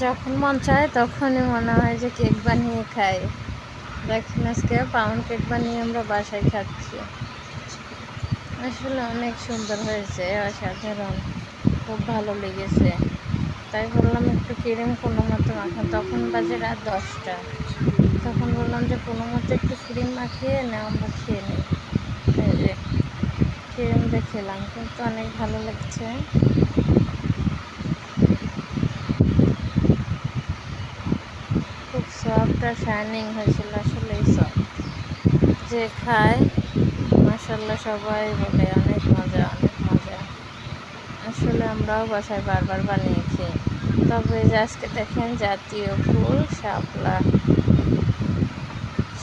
যখন মন চায় তখনই মনে হয় যে কেক বানিয়ে খাই। দেখেন আজকে পাউন্ড কেক বানিয়ে আমরা বাসায় খাচ্ছি। আসলে অনেক সুন্দর হয়েছে, অসাধারণ, খুব ভালো লেগেছে। তাই বললাম একটু ক্রিম কোনো মতো মাখান। তখন বাজে রাত 10টা। তখন বললাম যে কোনো মতো একটু ক্রিম মাখিয়ে না আমরা খেয়ে নিই। এই যে ক্রিম দিয়ে খেলাম, কিন্তু অনেক ভালো লাগছে। খুব সফট আর শাইনিং হয়েছিল, আসলেই সফট। যে খায় মাশাআল্লাহ সবাই বলে অনেক মজা, অনেক মজা। আসলে আমরাও বাসায় বারবার বানিয়ে খাই। তবে যে আজকে দেখেন জাতীয় ফুল শাপলা।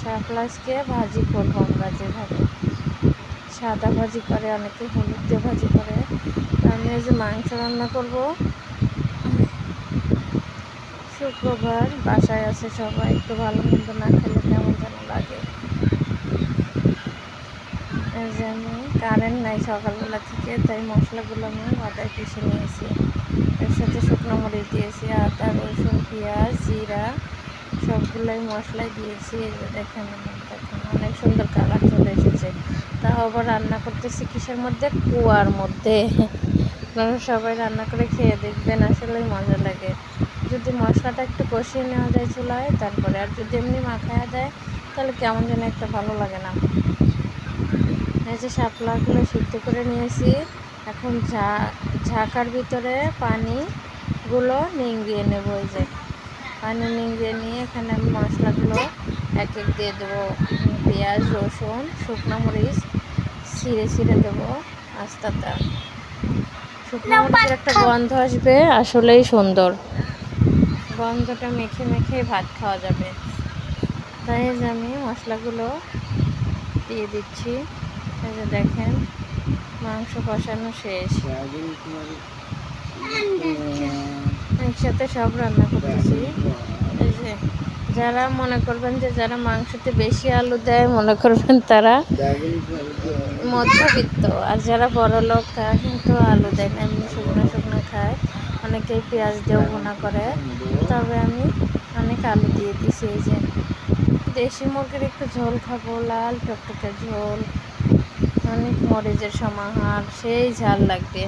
শাপলা আজকে ভাজি করবো আমরা, যেভাবে সাদা ভাজি করে, অনেকে হলুদ দিয়ে ভাজি করে। আমি এই যে মাংস রান্না করব। শুক্রবার বাসায় আছে সবাই, একটু ভালো মন্দ না খেলে কেমন যেন লাগে। এই যে আমি কারেন্ট নাই সকালবেলা থেকে, তাই মশলাগুলো আমি মাথায় পিষে নিয়েছি। এর সাথে শুকনো মরিচ দিয়েছি, আদা রসুন পেঁয়াজ জিরা সবগুলোই মশলাই দিয়েছি। এই যে দেখেন অনেক সুন্দর কালার চলে এসেছে। তাও আবার রান্না করতেছি কিসের মধ্যে? কুয়ার মধ্যে। আপনারা সবাই রান্না করে খেয়ে দেখবেন, আসলেই মজা লাগে। যদি মশলাটা একটু কষিয়ে নেওয়া যায় চুলায়, তারপরে আর যদি এমনি মাখায়া দেয় তাহলে কেমন যেন একটা ভালো লাগে না। এই যে শাপলাগুলো সিদ্ধ করে নিয়েছি। এখন ঝাঁকার ভিতরে পানিগুলো নিংড়িয়ে নেব। এই যে পানি নিংড়িয়ে নিয়ে এখানে আমি মশলাগুলো এক এক দিয়ে দেবো। পেঁয়াজ রসুন শুকনো মরিচ ছিঁড়ে ছিঁড়ে দেবো আস্তাটা। শুকনো মরিচের একটা গন্ধ আসবে, আসলেই সুন্দর। গন্ধটা মেখে মেখে ভাত খাওয়া যাবে। তাই যে আমি মশলাগুলো দিয়ে দিচ্ছি। এই যে দেখেন মাংস কষানো শেষ। একসাথে সব রান্না করতেছি। এই যে যারা মনে করবেন যে যারা মাংসতে বেশি আলু দেয়, মনে করবেন তারা মধ্যবিত্ত। আর যারা বড় লোক তারা কিন্তু আলু দেয় না, এমনি শুকনো শুকনো খায়। অনেকেই পেঁয়াজ দিয়েও ভুনা করে, তবে আমি অনেক আলু দিয়ে দিছি। এই যে দেশি মুরগির একটু ঝোল খাবো, লাল টকটকে ঝোল, অনেক মরিচের সমাহার, সেই ঝাল লাগবে।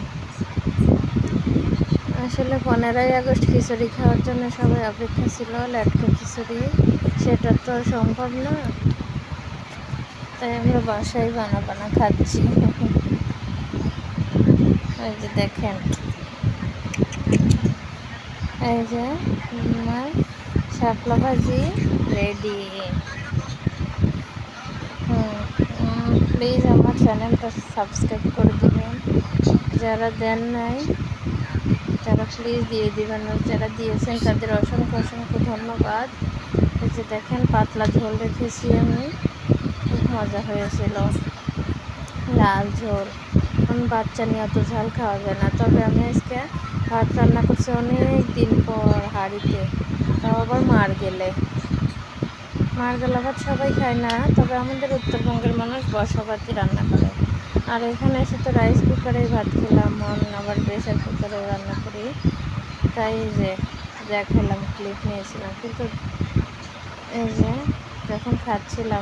আসলে 15ই আগস্ট খিচুড়ি খাওয়ার জন্য সবাই অপেক্ষা ছিল, লেটকা খিচুড়ি। সেটা তো সম্ভব না, তাই আমরা বাসায় বানা খাচ্ছি। এই যে দেখেন, এই যে আমার শাপলা ভাজি রেডি। প্লিজ আমার চ্যানেলটা সাবস্ক্রাইব করে দেবেন, যারা দেন নাই তারা প্লিজ দিয়ে দেবেন, যারা দিয়েছেন তাদের অসংখ্য অসংখ্য ধন্যবাদ। এই যে দেখেন পাতলা ঝোল রেখেছি আমি, খুব মজা হয়েছিল, লাল ঝোল। আমি বাচ্চা নিয়ে অত ঝাল খাওয়া যায় না, তবে আমি আজকে ভাত রান্না করছি অনেক দিন পর হাঁড়িতে, তাও আবার মার গেলে ভাত সবাই খায় না, তবে আমাদের উত্তরবঙ্গের মানুষ বসা ভাতই রান্না করে। আর এখানে এসে তো রাইস কুকারেই ভাত খেলাম, আবার প্রেশার কুকারেও রান্না করি। তাই যে দেখালাম, ক্লিপ নিয়েছিলাম, কিন্তু এই যে যখন খাচ্ছিলাম